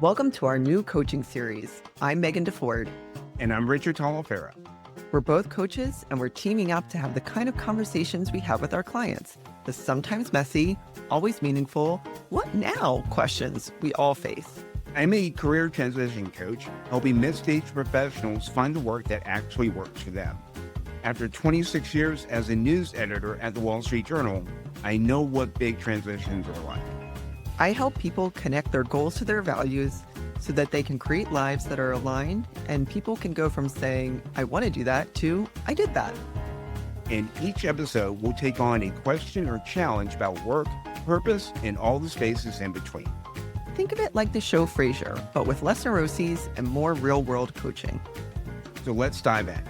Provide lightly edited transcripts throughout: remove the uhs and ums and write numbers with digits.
Welcome to our new coaching series. I'm Meghan DeFord. And I'm Richard Taliaferro. We're both coaches, and we're teaming up to have the kind of conversations we have with our clients, the sometimes messy, always meaningful, what now questions we all face. I'm a career transition coach, helping mid-stage professionals find the work that actually works for them. After 26 years as a news editor at the Wall Street Journal, I know what big transitions are like. I help people connect their goals to their values so that they can create lives that are aligned, and people can go from saying, I want to do that, to I did that. In each episode, we'll take on a question or challenge about work, purpose, and all the spaces in between. Think of it like the show Frasier, but with less neuroses and more real-world coaching. So let's dive in.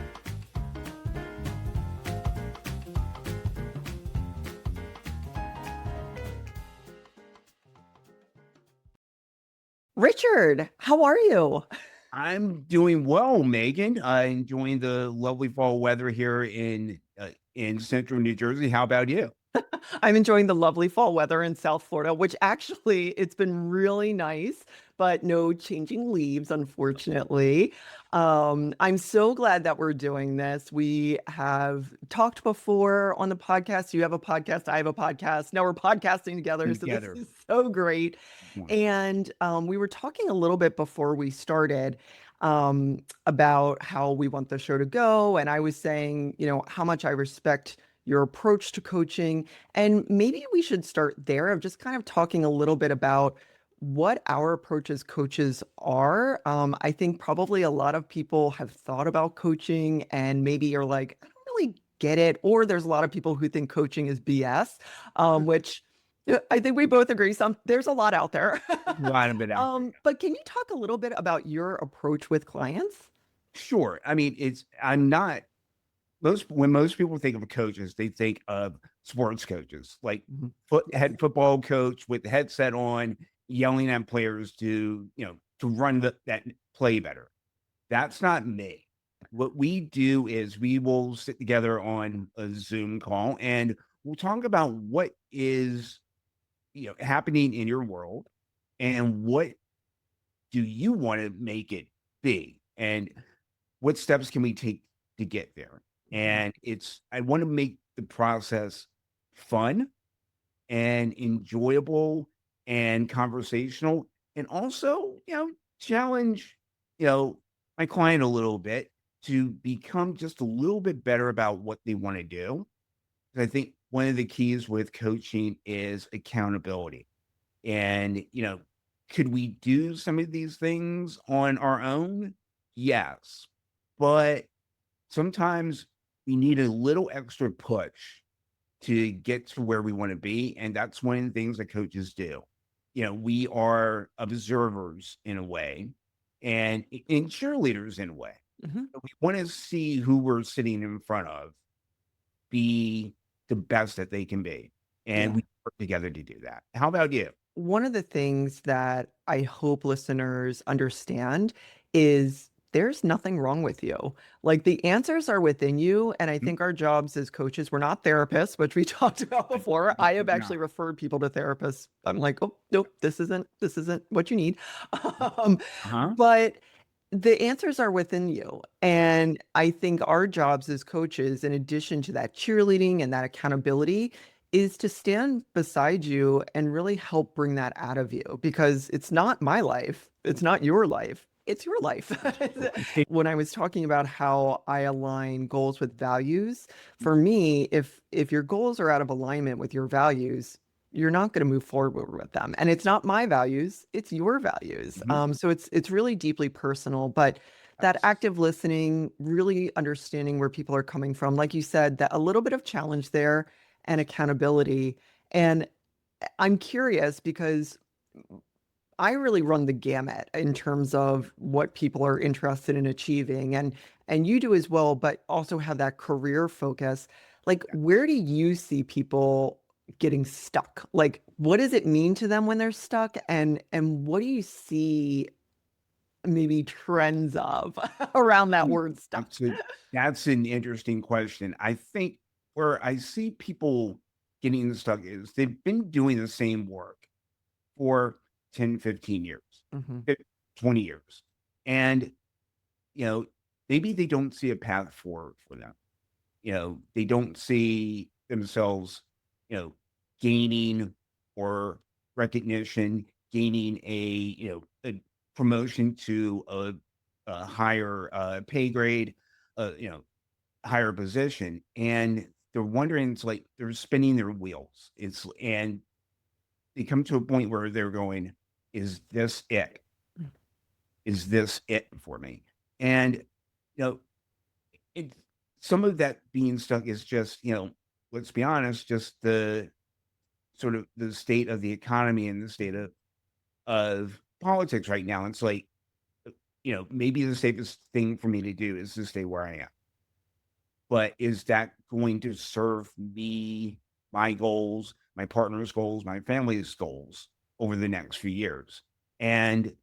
Richard, how are you? I'm doing well, Meghan. Enjoying the lovely fall weather here in central New Jersey. How about you? I'm enjoying the lovely fall weather in South Florida, which actually it's been really nice, but no changing leaves, unfortunately. I'm so glad that we're doing this. We have talked before on the podcast. You have a podcast, I have a podcast. Now we're podcasting together. So this Together. is so great. And we were talking a little bit before we started about how we want the show to go. And I was saying, how much I respect your approach to coaching. And maybe we should start there of just kind of talking a little bit about what our approach as coaches are. I think probably a lot of people have thought about coaching and maybe you're like, I don't really get it. Or there's a lot of people who think coaching is BS, which I think we both agree. There's a lot out there. A lot of it out there. But can you talk a little bit about your approach with clients? Sure. I mean, when most people think of coaches, they think of sports coaches, like head football coach with the headset on, yelling at players to run that play better. That's not me. What we do is we will sit together on a Zoom call and we'll talk about what is happening in your world and what do you want to make it be and what steps can we take to get there. And I want to make the process fun and enjoyable and conversational and also, challenge, my client a little bit to become just a little bit better about what they want to do. I think one of the keys with coaching is accountability. And, could we do some of these things on our own? Yes. But sometimes we need a little extra push to get to where we want to be. And that's one of the things that coaches do. We are observers in a way and cheerleaders in a way. We want to see who we're sitting in front of be the best that they can be. And we work together to do that. How about you? One of the things that I hope listeners understand is there's nothing wrong with you. Like the answers are within you. And I think our jobs as coaches, we're not therapists, which we talked about before. I have actually referred people to therapists. I'm like, oh, nope, this isn't what you need. But the answers are within you. And I think our jobs as coaches, in addition to that cheerleading and that accountability, is to stand beside you and really help bring that out of you because it's not my life. It's not your life. It's your life. When I was talking about how I align goals with values, for me, if your goals are out of alignment with your values, you're not going to move forward with them. And it's not my values, it's your values. So it's really deeply personal, but that active listening, really understanding where people are coming from, like you said, that a little bit of challenge there and accountability. And I'm curious because I really run the gamut in terms of what people are interested in achieving and you do as well, but also have that career focus. Like where do you see people getting stuck? Like what does it mean to them when they're stuck and what do you see maybe trends of around that word stuck? That's an interesting question. I think where I see people getting stuck is they've been doing the same work for 10, 15 years, Mhm. 20 years. And, maybe they don't see a path forward for them. They don't see themselves, you know, gaining or recognition, gaining a promotion to a higher pay grade, higher position. And they're wondering, it's like they're spinning their wheels. And they come to a point where they're going, is this it? Mm. Is this it for me? And, you know, it some of that being stuck is just, let's be honest, just the sort of the state of the economy and the state of politics right now. It's like, maybe the safest thing for me to do is to stay where I am. But is that going to serve me, my goals, my partner's goals, my family's goals over the next few years? And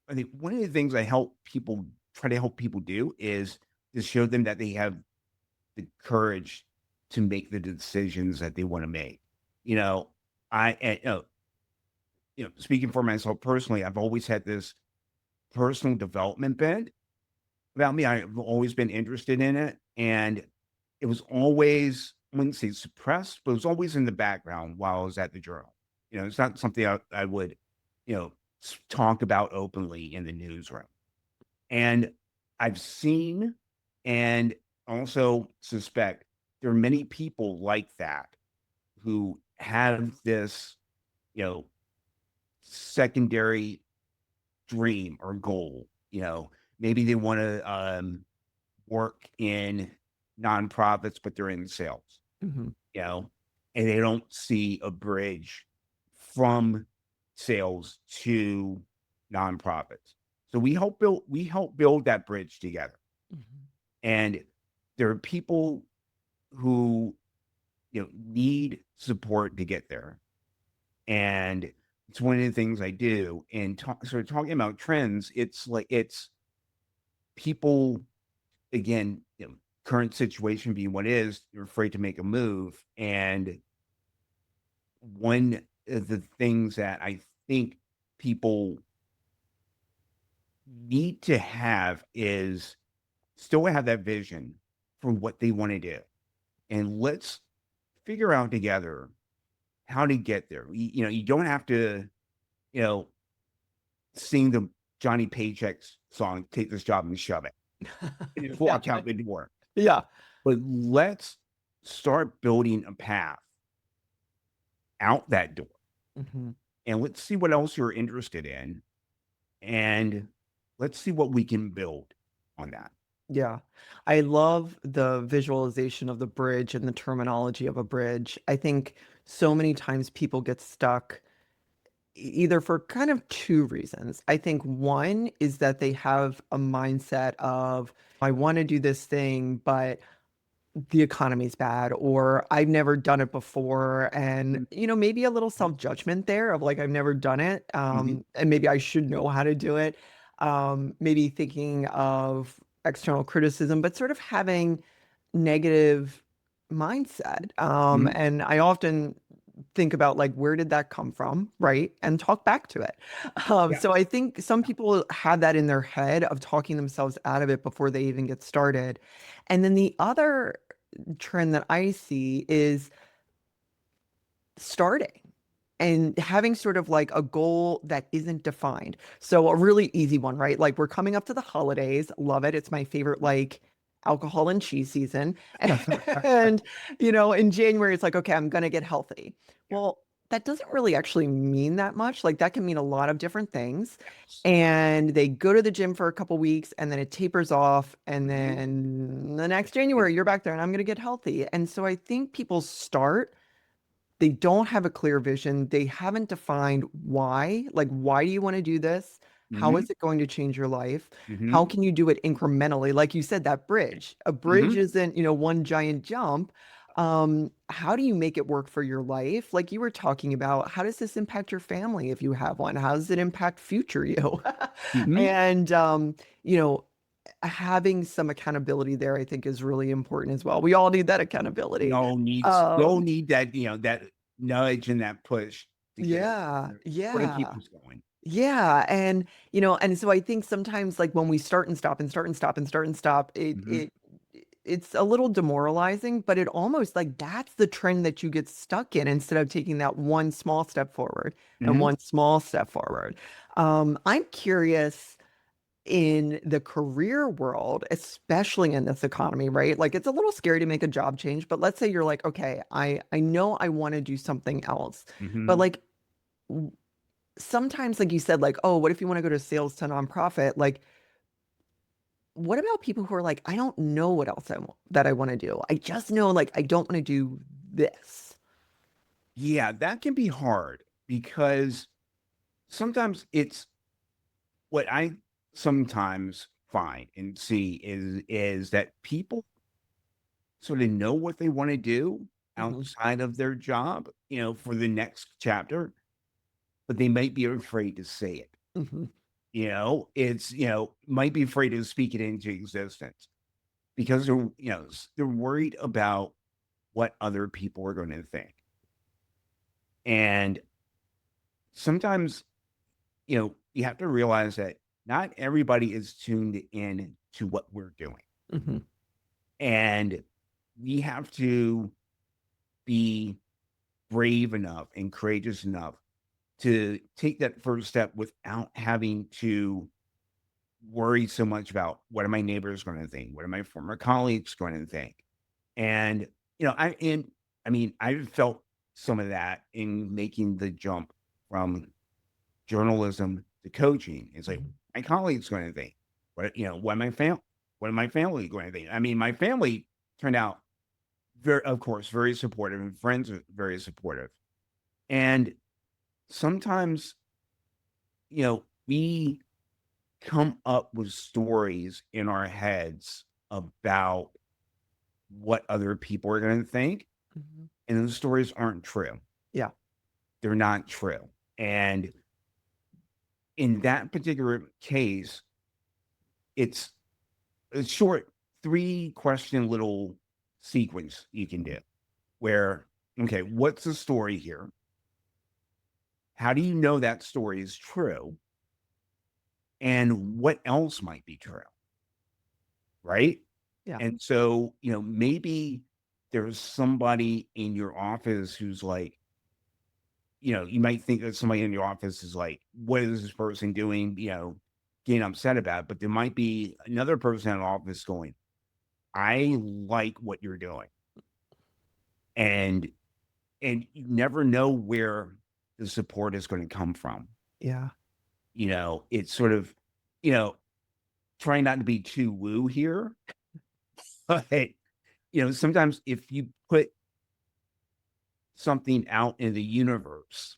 I think one of the things I try to help people do is to show them that they have the courage to make the decisions that they want to make. You know, I, speaking for myself personally, I've always had this personal development bent about me. I've always been interested in it. And it was always, I wouldn't say suppressed, but it was always in the background while I was at the journal. It's not something I would, talk about openly in the newsroom. And I've seen and also suspect there are many people like that who have this, you know, secondary dream or goal. Maybe they want to work in nonprofits, but they're in sales, Mhm. you know, and they don't see a bridge from sales to nonprofits. So we help build that bridge together. Mhm. And there are people who, need support to get there. And it's one of the things I do. And sort of talking about trends, it's people, again, current situation being what is, you're afraid to make a move. And one of the things that I think people need to have is still have that vision for what they want to do. And let's figure out together how to get there. You don't have to, you know, sing the Johnny Paycheck's song, "Take This Job and Shove It," and just Yeah. walk out the door. Yeah. But let's start building a path out that door, Mhm. and let's see what else you're interested in, and let's see what we can build on that. Yeah. I love the visualization of the bridge and the terminology of a bridge. I think so many times people get stuck either for kind of two reasons. I think one is that they have a mindset of, I want to do this thing, but the economy's bad, or I've never done it before. And, Mhm, maybe a little self-judgment there of like, I've never done it. mhm, And maybe I should know how to do it. Maybe thinking of external criticism, but sort of having negative mindset. mhm. And I often think about like, where did that come from? Right. And talk back to it. Yeah, So I think some people have that in their head of talking themselves out of it before they even get started. And then the other trend that I see is starting and having sort of like a goal that isn't defined. So a really easy one, right? Like we're coming up to the holidays. Love it. It's my favorite like alcohol and cheese season. And in January it's like, okay, I'm gonna get healthy. yeah, Well, that doesn't really actually mean that much. Like that can mean a lot of different things. yes. And they go to the gym for a couple weeks and then it tapers off. And Mhm. then the next It January you're back there and I'm gonna get healthy. And so I think people start they don't have a clear vision. They haven't defined why. Like, why do you want to do this? How Mhm, is it going to change your life? How mhm, can you do it incrementally? Like you said, that bridge. A bridge mhm. isn't, one giant jump. How do you make it work for your life? Like you were talking about, how does this impact your family if you have one? How does it impact future you? Mhm. And you know, having some accountability there, I think, is really important as well. We all need that We accountability. all need Um, that, that nudge and that push to get us, Yeah. what to keep Yeah. us going. Yeah. And, and so I think sometimes like when we start and stop and start and stop and start and stop, Hmm. it's a little demoralizing, but it almost like that's the trend that you get stuck in instead of taking that one small step forward and Hmm. one small step forward. I'm curious in the career world, especially in this economy, right? Like it's a little scary to make a job change, but let's say you're like, okay, I know I want to do something else, but Hmm. like sometimes like you said like oh what if you want to go to sales to nonprofit like what about people who are like I don't know what else that I want to do, I just know like I don't want to do this. Yeah, that can be hard because sometimes it's what I sometimes find and see is that people sort of know what they want to do Hmm. outside of their job, for the next chapter, but they might be afraid to say it. Hmm. It's, might be afraid to speak it into existence because they're worried about what other people are going to think. And sometimes, you have to realize that not everybody is tuned in to what we're doing. Hmm. And we have to be brave enough and courageous enough to take that first step without having to worry so much about what are my neighbors going to think, what are my former colleagues going to think. And I mean I've felt some of that in making the jump from journalism to coaching. It's like my colleagues going to think, what my family going to think. I mean, my family turned out very, of course, very supportive, and friends are very supportive. And sometimes, we come up with stories in our heads about what other people are going to think, Hmm. and those stories aren't true. Yeah. They're not true. And in that particular case, it's a short 3-question little sequence you can do where, okay, what's the story here? How do you know that story is true? And what else might be true? Right. Yeah. And so, maybe there's somebody in your office who's like, you might think that somebody in your office is like, what is this person doing? Getting upset about, but there might be another person in the office going, I like what you're doing. And you never know where the support is going to come from. Yeah. It's sort of, you know, trying not to be too woo here, but sometimes if you put something out in the universe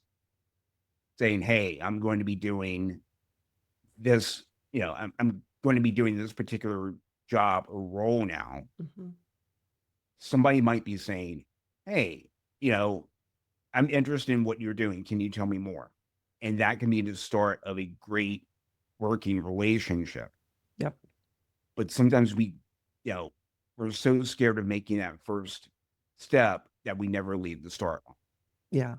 saying, hey, I'm going to be doing this, I'm going to be doing this particular job or role now, Hmm. somebody might be saying, hey, you know, I'm interested in what you're doing. Can you tell me more? And that can be the start of a great working relationship. Yep. But sometimes we're so scared of making that first step that we never leave the start line. Yeah.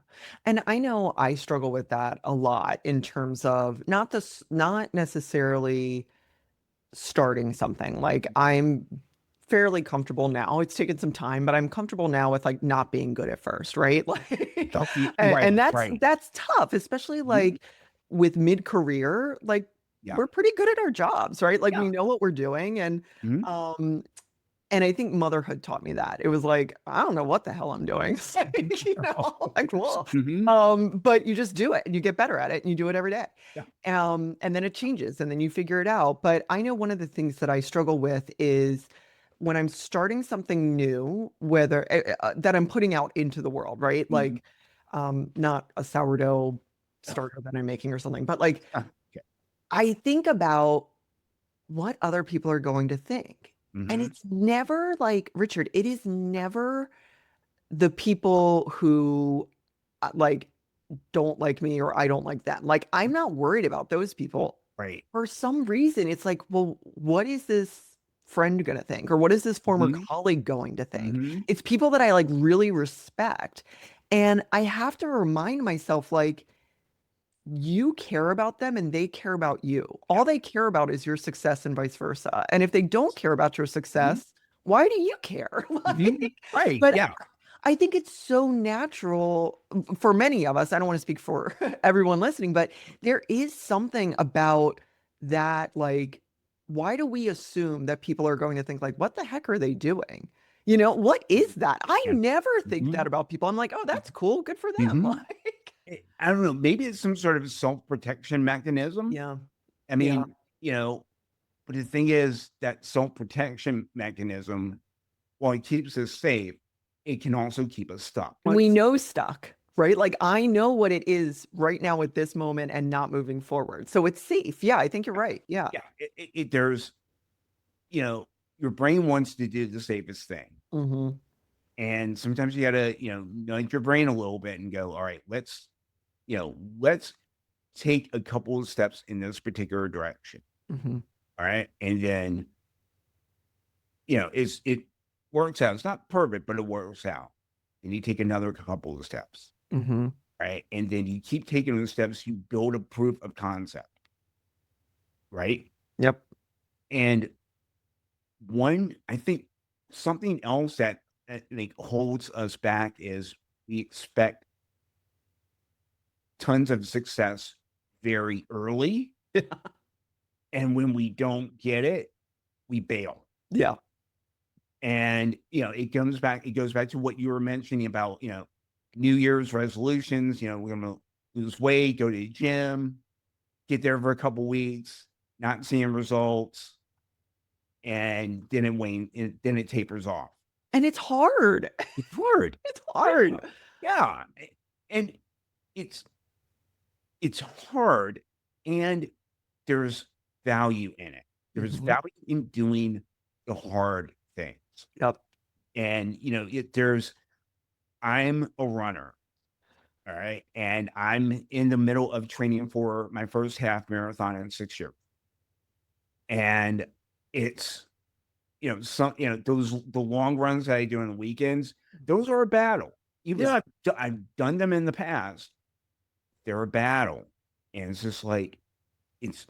And I know I struggle with that a lot in terms of not necessarily starting something. Like I'm fairly comfortable now. It's taken some time, but I'm comfortable now with like not being good at first, right? Like Right, and right. that's tough, especially Mhm. like with mid-career, like Yeah. we're pretty good at our jobs, right? Like Yeah. we know what we're doing Mhm. um and I think motherhood taught me that. It was like, I don't know what the hell I'm doing. It's like, like, whoa. Mhm. But you just do it and you get better at it and you do it every day. Yeah. And then it changes and then you figure it out. But I know one of the things that I struggle with is when I'm starting something new, whether that I'm putting out into the world, right? Mhm. Like, not a sourdough starter that I'm making or something, but like Okay. I think about what other people are going to think. And Mhm. it's never like, Richard, it is never the people who like don't like me or I don't like them. Like, I'm not worried about those people. Right. For some reason, it's like, well, what is this friend going to think? Or what is this former Mhm. colleague going to think? Mhm. It's people that I like really respect. And I have to remind myself, like, you care about them and they care about you. Yeah. All they care about is your success and vice versa. And if they don't care about your Mhm. success, why do you care? Mhm. Like, Right. but Yeah. I think it's so natural for many of us. I don't want to speak for everyone listening, but there is something about that. Like, why do we assume that people are going to think, like, what the heck are they doing? You know, what is that? I Yeah. never think that Mhm. about people. I'm like, oh, that's cool. Good for them. Mhm. Like, I don't know. Maybe it's some sort of self-protection mechanism. yeah, I yeah. mean, but the thing is that self-protection mechanism, while it keeps us safe, it can also keep us stuck. And we know stuck, right? Like I know what it is right now at this moment and not moving forward. So it's safe. Yeah, I think you're right. Yeah. Yeah. There's, you know, your brain wants to do the safest thing. Hmm. And sometimes you gotta, nudge your brain a little bit and go, all right, let's take a couple of steps in this particular direction. Hmm. All right. And then, it works out. It's not perfect, but it works out. And you take another couple of steps. Hmm. Right. And then you keep taking those steps, you build a proof of concept. Right. Yep. And I think something else that like holds us back is we expect tons of success very early. And when we don't get it, we bail. Yeah. And it goes back to what you were mentioning about, New Year's resolutions, we're gonna lose weight, go to the gym, get there for a couple weeks, not seeing results, and then then it tapers off. And it's hard. It's hard. It's Yeah. hard. Yeah. And it's it's hard, and there's value in it. There's Hmm. value in doing the hard things. Yep. And I'm a runner, all right, and I'm in the middle of training for my first half marathon in 6 years. And it's those the long runs that I do on the weekends, those are a battle. Even though Yeah. I've done them in the past, they're a battle. And it's just like it's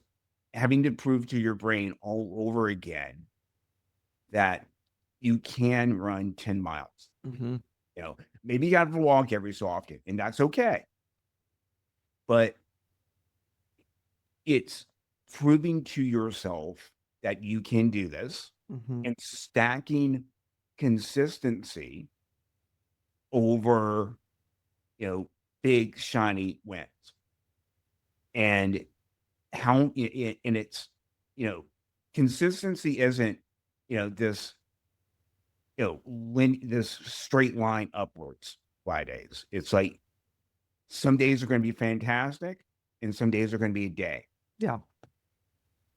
having to prove to your brain all over again that you can run 10 miles. Hmm. Maybe you got to walk every so often, and that's okay. But it's proving to yourself that you can do this Hmm. and stacking consistency over, you know, big shiny wins. And and it's, consistency isn't, this, this straight line upwards days. It's like some days are going to be fantastic and some days are going to be a day. Yeah.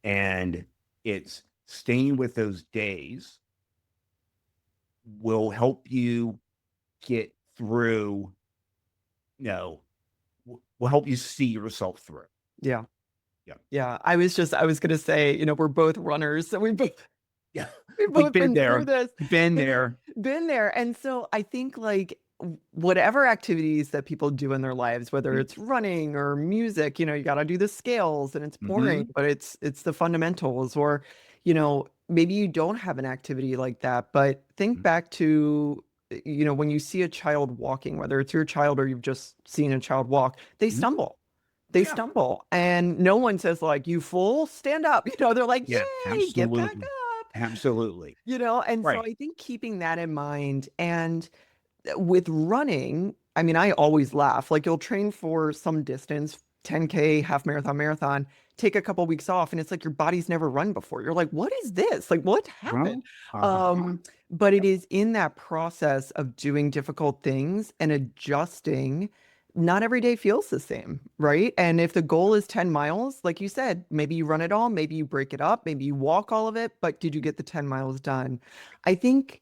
And it's staying with those days will help you get through, will help you see yourself through. Yeah. Yeah. Yeah. I was gonna say, we're both runners, so Yeah. we've We've both been been through there. this. We've been there. Been there. And so I think like whatever activities that people do in their lives, whether it's running or music, you got to do the scales and it's boring, Mm-hmm. but it's the fundamentals. Or, maybe you don't have an activity like that, but think back to, when you see a child walking, whether it's your child or you've just seen a child walk, they Mm-hmm. stumble. They Yeah. stumble and no one says like, you fool, stand up. They're like, Yeah. yay, get back Absolutely. up. Absolutely. And so Right. I think keeping that in mind and with running, I mean, I always laugh. Like you'll train for some distance, 10K, half marathon, marathon, take a couple weeks off, and it's like your body's never run before. You're like, what is this? Like, what Huh? happened? Uh-huh. But it is in that process of doing difficult things and adjusting. Not every day feels the same, right? And if the goal is 10 miles, like you said, maybe you run it all, maybe you break it up, maybe you walk all of it, but did you get the 10 miles done? I think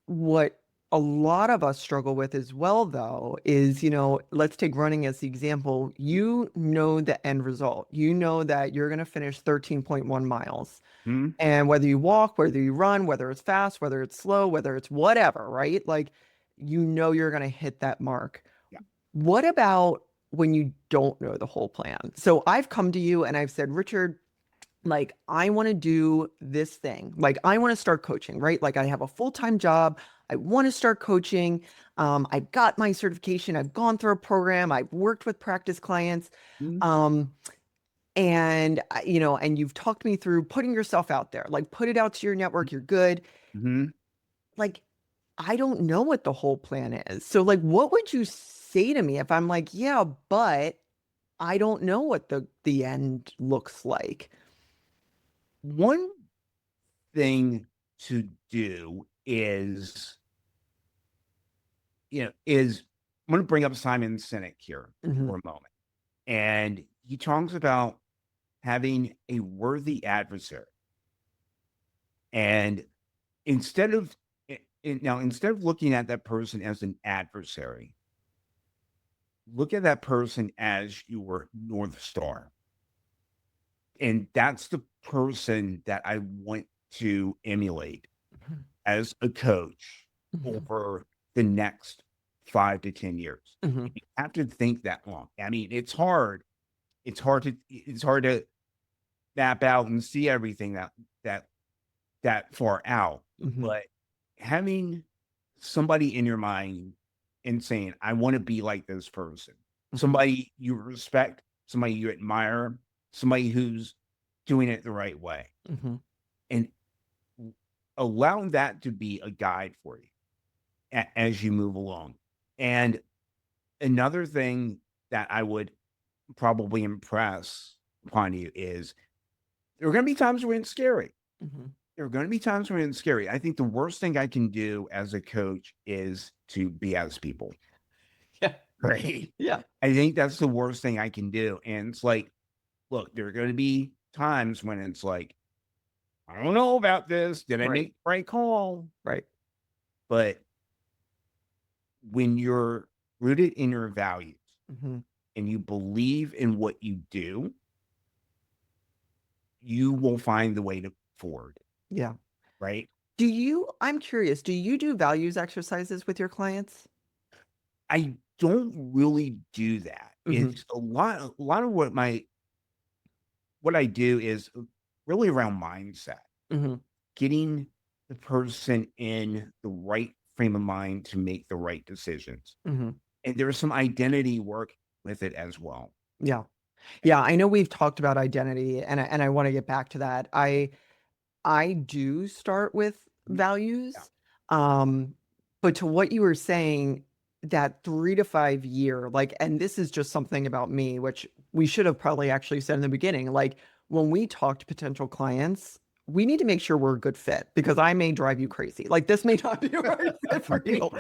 what a lot of us struggle with as well, though, is, let's take running as the example. You know the end result. You know that you're going to finish 13.1 miles. Hmm. And whether you walk, whether you run, whether it's fast, whether it's slow, whether it's whatever, right? Like you know you're going to hit that mark. Yeah. What about when you don't know the whole plan? So I've come to you and I've said, Richard, like I want to do this thing. Like I want to start coaching, right? Like I have a full-time job. I want to start coaching. I've got my certification. I've gone through a program. I've worked with practice clients. Mhm. Um, and you know, and you've talked me through putting yourself out there, like put it out to your network. You're good. Mhm. Like, I don't know what the whole plan is. So like, what would you say to me if I'm like, yeah, but I don't know what the end looks like? One thing to do is, I'm going to bring up Simon Sinek here Hmm. for a moment. And he talks about having a worthy adversary. And instead of instead of looking at that person as an adversary, look at that person as your North Star. And that's the person that I want to emulate as a coach Hmm. over the next 5 to 10 years. Hmm. You have to think that long. I mean, it's hard. It's hard to map out and see everything that that far out. Hmm. But having somebody in your mind and saying, I want to be like this person, Hmm. somebody you respect, somebody you admire, somebody who's doing it the right way. Hmm. And allow that to be a guide for you as you move along. And another thing that I would probably impress upon you is there are going to be times when it's scary. Hmm. There are going to be times when it's scary. I think the worst thing I can do as a coach is to BS people. Yeah. Right. Yeah. I think that's the worst thing I can do. And it's like, look, there are going to be times when it's like, I don't know about this. Did I Right. make the right call? Right. But when you're rooted in your values Hmm. and you believe in what you do, you will find the way to forward. Yeah. Right. I'm curious, do you do values exercises with your clients? I don't really do that. Hmm. It's a lot of what I do is really around mindset, Hmm. getting the person in the right frame of mind to make the right decisions. Hmm. And there's some identity work with it as well. Yeah. Yeah, I know we've talked about identity and I want to get back to that. I do start with Mhm. Yeah. values. Um, but to what you were saying, that 3 to 5 year, like, and this is just something about me, which we should have probably actually said in the beginning, like when we talk to potential clients, we need to make sure we're a good fit because I may drive you crazy. Like this may not be the right fit for you.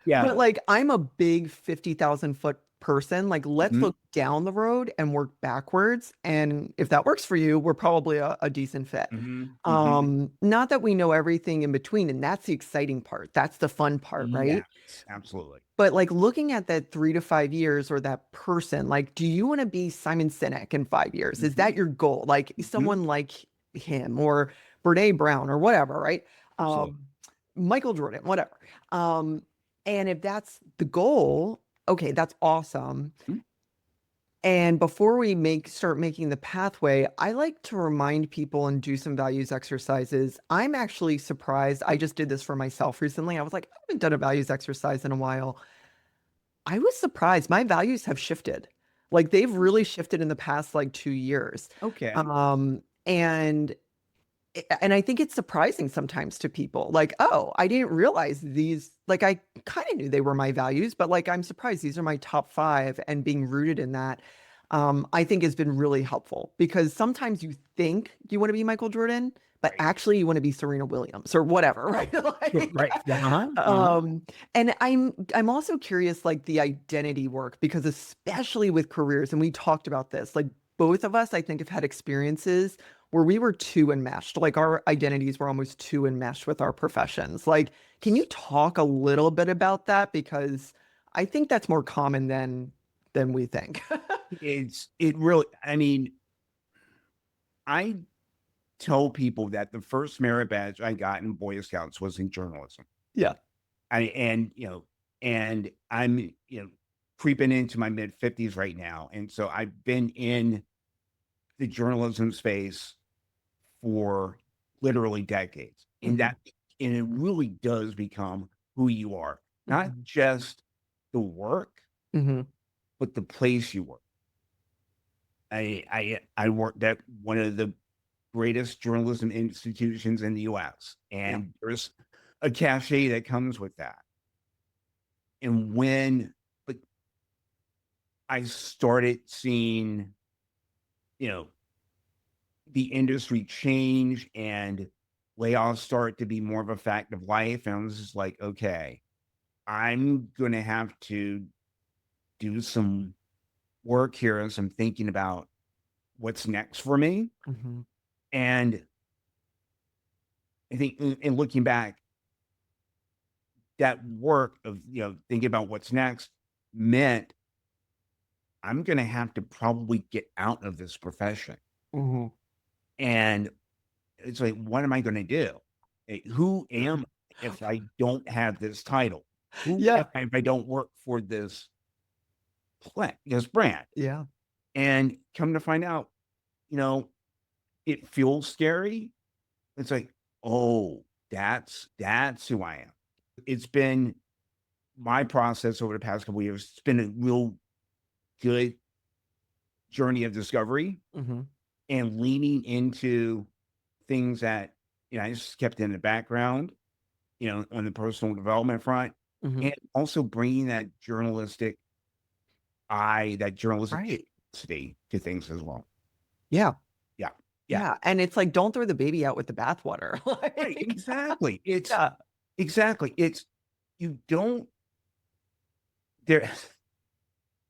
Yeah. But like I'm a big 50,000 foot person. Like let's Mhm. look down the road and work backwards. And if that works for you, we're probably a decent fit. Mhm. Mhm. Not that we know everything in between, and that's the exciting part. That's the fun part, right? Yes, absolutely. But like looking at that 3 to 5 years or that person, like, do you want to be Simon Sinek in 5 years? Is Mhm. that your goal? Like Mhm. someone like him or Brene Brown or whatever, right? Absolutely. Um, Michael Jordan, whatever. Um, and if that's the goal, okay, that's awesome. Mhm. And before we start making the pathway, I like to remind people and do some values exercises. I'm actually surprised. I just did this for myself recently. I was like, I haven't done a values exercise in a while. I was surprised. My values have shifted. Like they've really shifted in the past like 2 years. Okay. And I think it's surprising sometimes to people. Like, oh, I didn't realize these, like I kind of knew they were my values, but like I'm surprised these are my top five and being rooted in that. I think has been really helpful because sometimes you think you want to be Michael Jordan, but Right. actually you want to be Serena Williams or whatever, right? Sure. Like, Right. Uh-huh. Uh-huh. um, and I'm also curious, like the identity work, because especially with careers, and we talked about this, like both of us, I think, have had experiences where we were too enmeshed, like our identities were almost too enmeshed with our professions. Like, can you talk a little bit about that? Because I think that's more common than we think. It really, I mean, I tell people that the first merit badge I got in Boy Scouts was in journalism. Yeah. And and I'm, creeping into my mid 50s right now. And so I've been in the journalism space for literally decades. Mhm. And it really does become who you are, not Mhm. just the work, Mhm. but the place you work. I worked at one of the greatest journalism institutions in the US, Yeah. and there's a cachet that comes with that. And when but I started seeing, you know, the industry change and layoffs start to be more of a fact of life, and I was just like, okay, I'm gonna have to do some work here and some thinking about what's next for me. Mhm. And I think in looking back, that work of thinking about what's next meant I'm gonna have to probably get out of this profession. Mhm. And it's like, what am I gonna do? Who am I if I don't have this title? Who am Yeah. I if I don't work for this brand? Yeah. And come to find out, you know, it feels scary. It's like, oh, that's who I am. It's been my process over the past couple of years. It's been a real good journey of discovery Mhm. and leaning into things that I just kept in the background, on the personal development front, Mhm. and also bringing that journalistic that journalistic Right. curiosity to things as well. Yeah. Yeah, yeah, Yeah, and it's like, don't throw the baby out with the bathwater. right, Like, exactly. It's yeah. exactly. It's you don't there.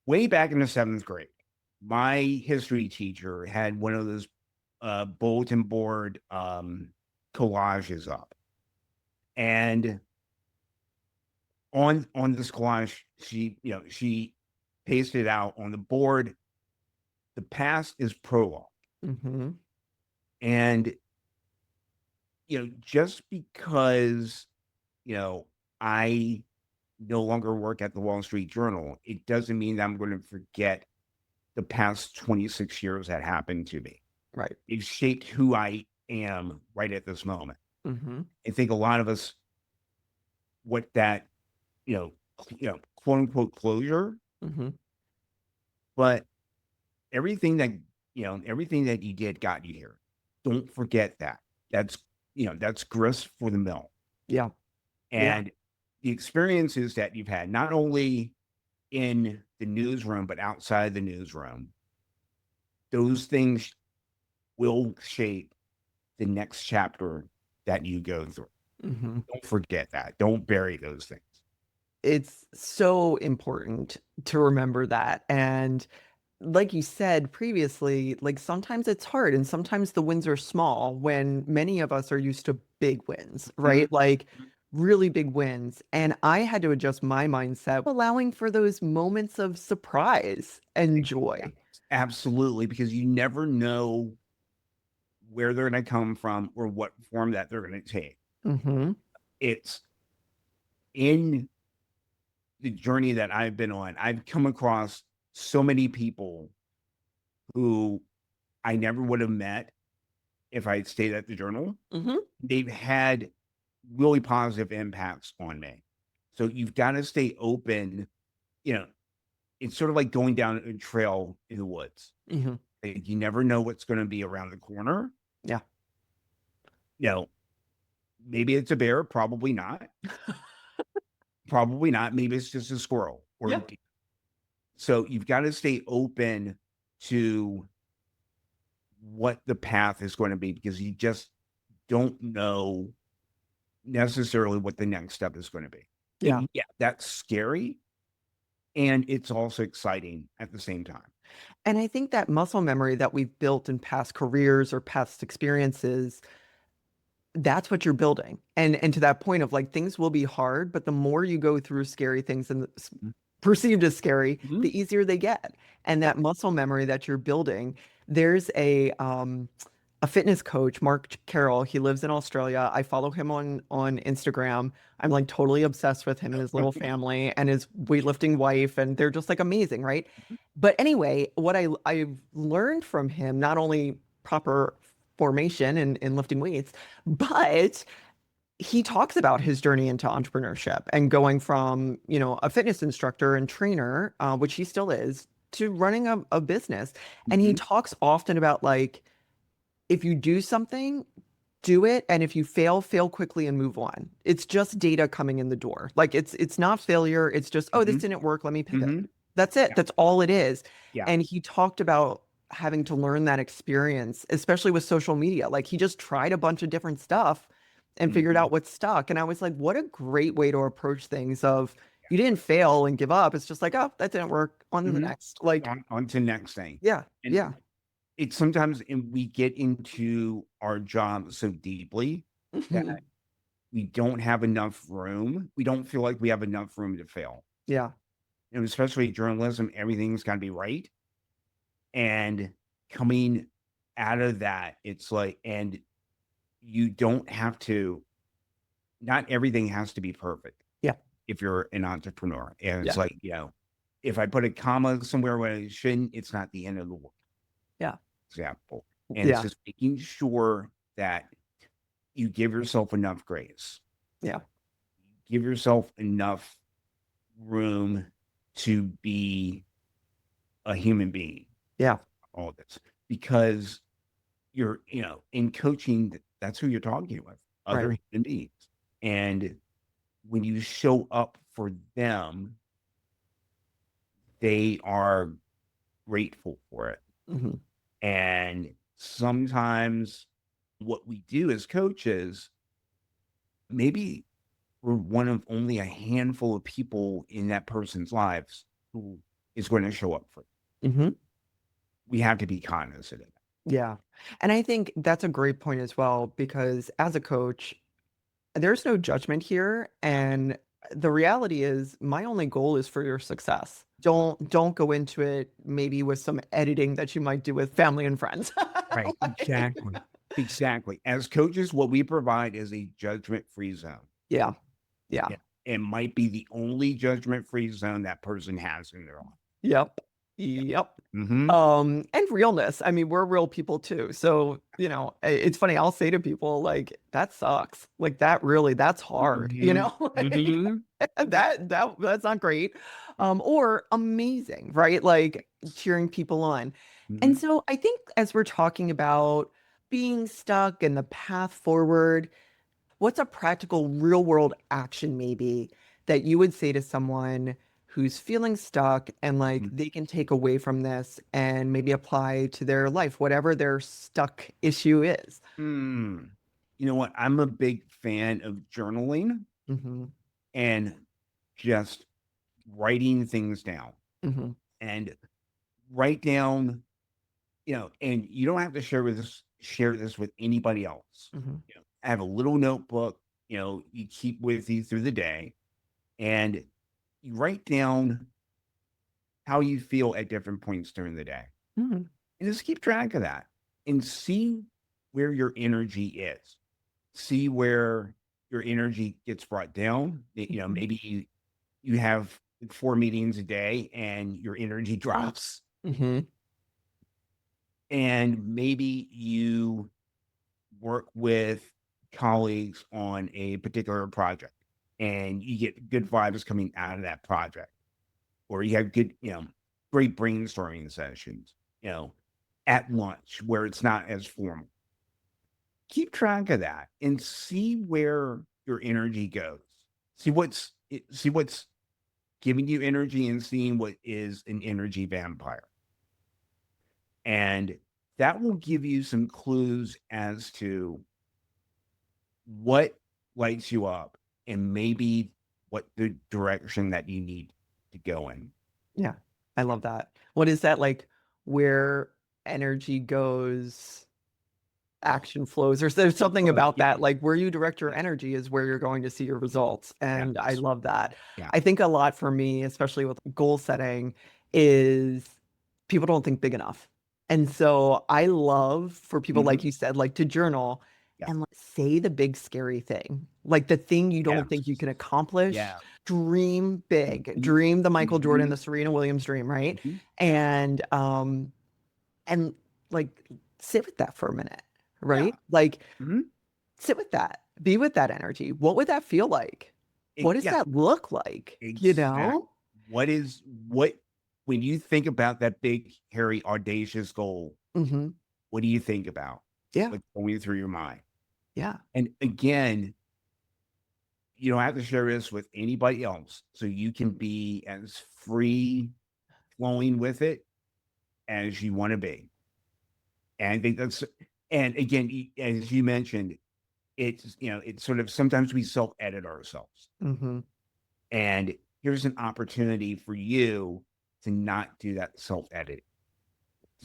Way back in the seventh grade, my history teacher had one of those bulletin board collages up, and on this collage, she pasted out on the board. The past is prologue, Mhm. and just because I no longer work at the Wall Street Journal, it doesn't mean that I'm going to forget the past 26 years that happened to me. Right. It shaped who I am right at this moment. Mhm. I think a lot of us, what that, you know, quote unquote closure, Mhm. but everything that you did got you here. Don't forget that. That's, that's grist for the mill. Yeah. Yeah. And the experiences that you've had, not only in the newsroom, but outside the newsroom, those things will shape the next chapter that you go through. Mhm. Don't forget that. Don't bury those things. It's so important to remember that, and like you said previously, like sometimes it's hard and sometimes the wins are small when many of us are used to big wins, Mhm. right? Like really big wins. And I had to adjust my mindset, allowing for those moments of surprise and joy. Absolutely, because you never know where they're going to come from or what form that they're going to take. Hmm. It's in the journey that I've been on. I've come across so many people who I never would have met if I had stayed at the journal. Hmm. They've had really positive impacts on me. So you've got to stay open. You know, it's sort of like going down a trail in the woods. Hmm. Like, you never know what's going to be around the corner. Yeah. You know, maybe it's a bear, probably not. Probably not. Maybe it's just a squirrel or a Yeah. deer. So you've got to stay open to what the path is going to be because you just don't know necessarily what the next step is going to be. Yeah. And yeah, that's scary. And it's also exciting at the same time. And I think that muscle memory that we've built in past careers or past experiences, that's what you're building. And to that point of like things will be hard, but the more you go through scary things and perceived as scary, Mhm. the easier they get. And Yeah. that muscle memory that you're building, there's a a fitness coach, Mark Carroll. He lives in Australia. I follow him on Instagram. I'm like totally obsessed with him and his little family and his weightlifting wife, and they're just like amazing, right? But anyway, what I've learned from him, not only proper formation in lifting weights, but he talks about his journey into entrepreneurship and going from, a fitness instructor and trainer, which he still is, to running a business. And he Mhm. talks often about like, if you do something, do it. And if you fail, fail quickly and move on. It's just data coming in the door. Like it's not failure. It's just, oh, this Mhm. didn't work. Let me pivot. Mhm. That's it. Yeah. That's all it is. Yeah. And he talked about having to learn that experience, especially with social media. Like he just tried a bunch of different stuff and figured Mhm. out what stuck. And I was like, what a great way to approach things of you didn't fail and give up. It's just like, oh, that didn't work. On to the Mhm. next. Like, On to the next thing. yeah, And yeah. it's sometimes we get into our job so deeply that Mhm. we don't have enough room. We don't feel like we have enough room to fail. Yeah, And especially journalism, everything's got to be right. And coming out of that, it's like, and you don't have to, not everything has to be perfect yeah, if you're an entrepreneur. And it's yeah, like, if I put a comma somewhere where I shouldn't, it's not the end of the world. yeah, Example. And it's yeah, just making sure that you give yourself enough grace, yeah, give yourself enough room to be a human being, yeah. all this, because you're, in coaching, that's who you're talking with, Right. other human beings. And when you show up for them, they are grateful for it. Hmm. And sometimes what we do as coaches, maybe we're one of only a handful of people in that person's lives who is going to show up for it. Hmm. We have to be cognizant of that. Yeah. And I think that's a great point as well, because as a coach, there's no judgment here. And the reality is my only goal is for your success. Don't go into it maybe with some editing that you might do with family and friends. Right. Like, Exactly. Exactly. As coaches, what we provide is a judgment-free zone. yeah. Yeah. Yeah. It might be the only judgment-free zone that person has in their life. Yep. Yeah. Yep. Mm-hmm. And realness. I mean, we're real people too. So, it's funny. I'll say to people like, that sucks. Like that's hard, Mm-hmm. like Mm-hmm. that's not great. Or amazing, right? Like cheering people on. And Mm-hmm. so I think as we're talking about being stuck and the path forward, what's a practical real world action maybe that you would say to someone who's feeling stuck and like they can take away from this and maybe apply to their life, whatever their stuck issue is? Mm. You know what? I'm a big fan of journaling Hmm. and just writing things down Hmm. and write down, and you don't have to share this with anybody else. Hmm. I have a little notebook, you keep with you through the day, and you write down how you feel at different points during the day. Hmm. And just keep track of that and see where your energy is. See where your energy gets brought down. Hmm. Maybe you have 4 meetings a day and your energy drops. Hmm. And maybe you work with colleagues on a particular project and you get good vibes coming out of that project, or you have good, great brainstorming sessions, at lunch where it's not as formal. Keep track of that and see where your energy goes. See what's giving you energy and seeing what is an energy vampire. And that will give you some clues as to what lights you up and maybe what the direction that you need to go in. Yeah, I love that. What is that like where energy goes, action flows, or there's something Oh, about yeah. that, like where you direct your Yeah. energy is where you're going to see your results. And I Yes. love that. Yeah. I think a lot for me, especially with goal setting, is people don't think big enough. And so I love for people, like Mhm. you said, like to journal Yeah. and like, say the big scary thing, like the thing you don't think you Yes. can accomplish. Yeah. Dream big, Mhm. dream the Michael Jordan, Mhm. the Serena Williams dream, right? Mhm. And like sit with that for a minute, Yeah. right? Like Mhm. sit with that, be with that energy. What would that feel like? What does Yeah. that look like? You Exact. know? What when you think about that big, hairy, audacious goal, Hmm. what do you think about? Yeah. What's going through your mind? Yeah. And again, you don't have to share this with anybody else. So you can be as free flowing with it as you want to be. And I think that's, and again, as you mentioned, it's sort of sometimes we self edit ourselves. Hmm. And here's an opportunity for you to not do that self edit.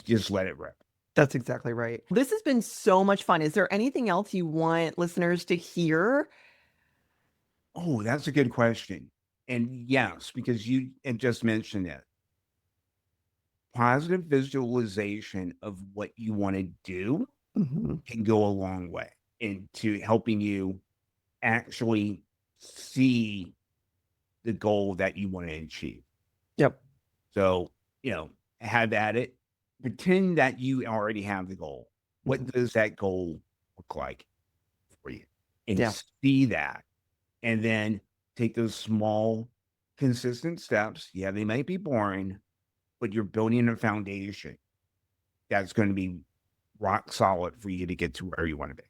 Just let it rip. That's exactly right. This has been so much fun. Is there anything else you want listeners to hear? Oh, that's a good question. And yes, because you had just mentioned it. Positive visualization of what you want to do Hmm. can go a long way into helping you actually see the goal that you want to achieve. Yep. So, have at it. Pretend that you already have the goal. What Mhm. does that goal look like for you? And Yeah. see that. And then take those small, consistent steps. Yeah, they might be boring, but you're building a foundation that's going to be rock solid for you to get to where you want to be.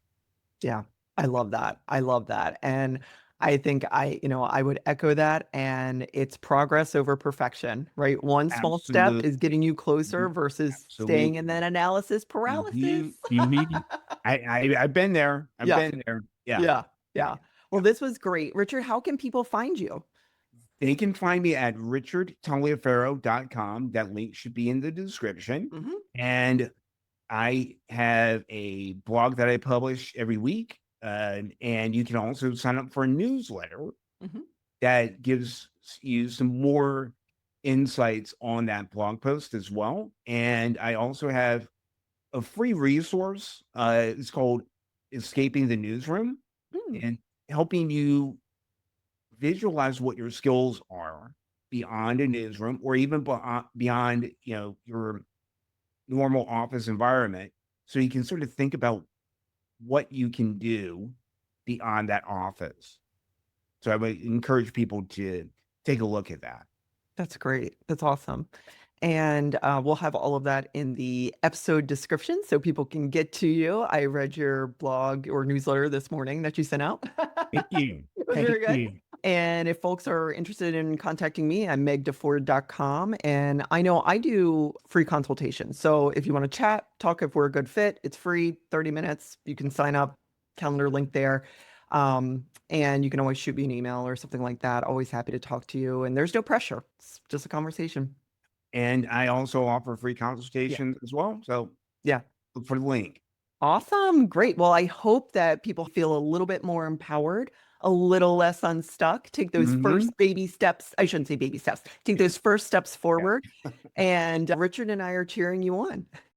Yeah. I love that. I love that. And I think I would echo that. And it's progress over perfection, right? One small step Absolutely. is getting you closer versus staying in Absolutely. that analysis paralysis. Mhm, mhm. I've been there. I've Yeah. been there. Yeah. Yeah. Yeah. Yeah. Well, Yeah. this was great. Richard, how can people find you? They can find me at richardtaliaferro.com. That link should be in the description. Hmm. And I have a blog that I publish every week. And you can also sign up for a newsletter Hmm. that gives you some more insights on that blog post as well. And I also have a free resource. It's called Escaping the Newsroom Hmm. and helping you visualize what your skills are beyond a newsroom or even beyond, your normal office environment. So you can sort of think about what you can do beyond that office. So I would encourage people to take a look at that. That's great. That's awesome. And we'll have all of that in the episode description so people can get to you. I read your blog or newsletter this morning that you sent out. Thank you. It was Thank very good. you. And if folks are interested in contacting me, I'm megdeford.com. And I know I do free consultations. So if you want to chat, talk if we're a good fit, it's free, 30 minutes. You can sign up, calendar link there. And you can always shoot me an email or something like that. Always happy to talk to you. And there's no pressure. It's just a conversation. And I also offer free Yeah. consultations as well. So Yeah. look for the link. Awesome. Great. Well, I hope that people feel a little bit more empowered, a little less unstuck. Take those Mhm. first baby steps. I shouldn't say baby steps. Take Yeah. those first steps Yeah. forward. And Richard and I are cheering you on.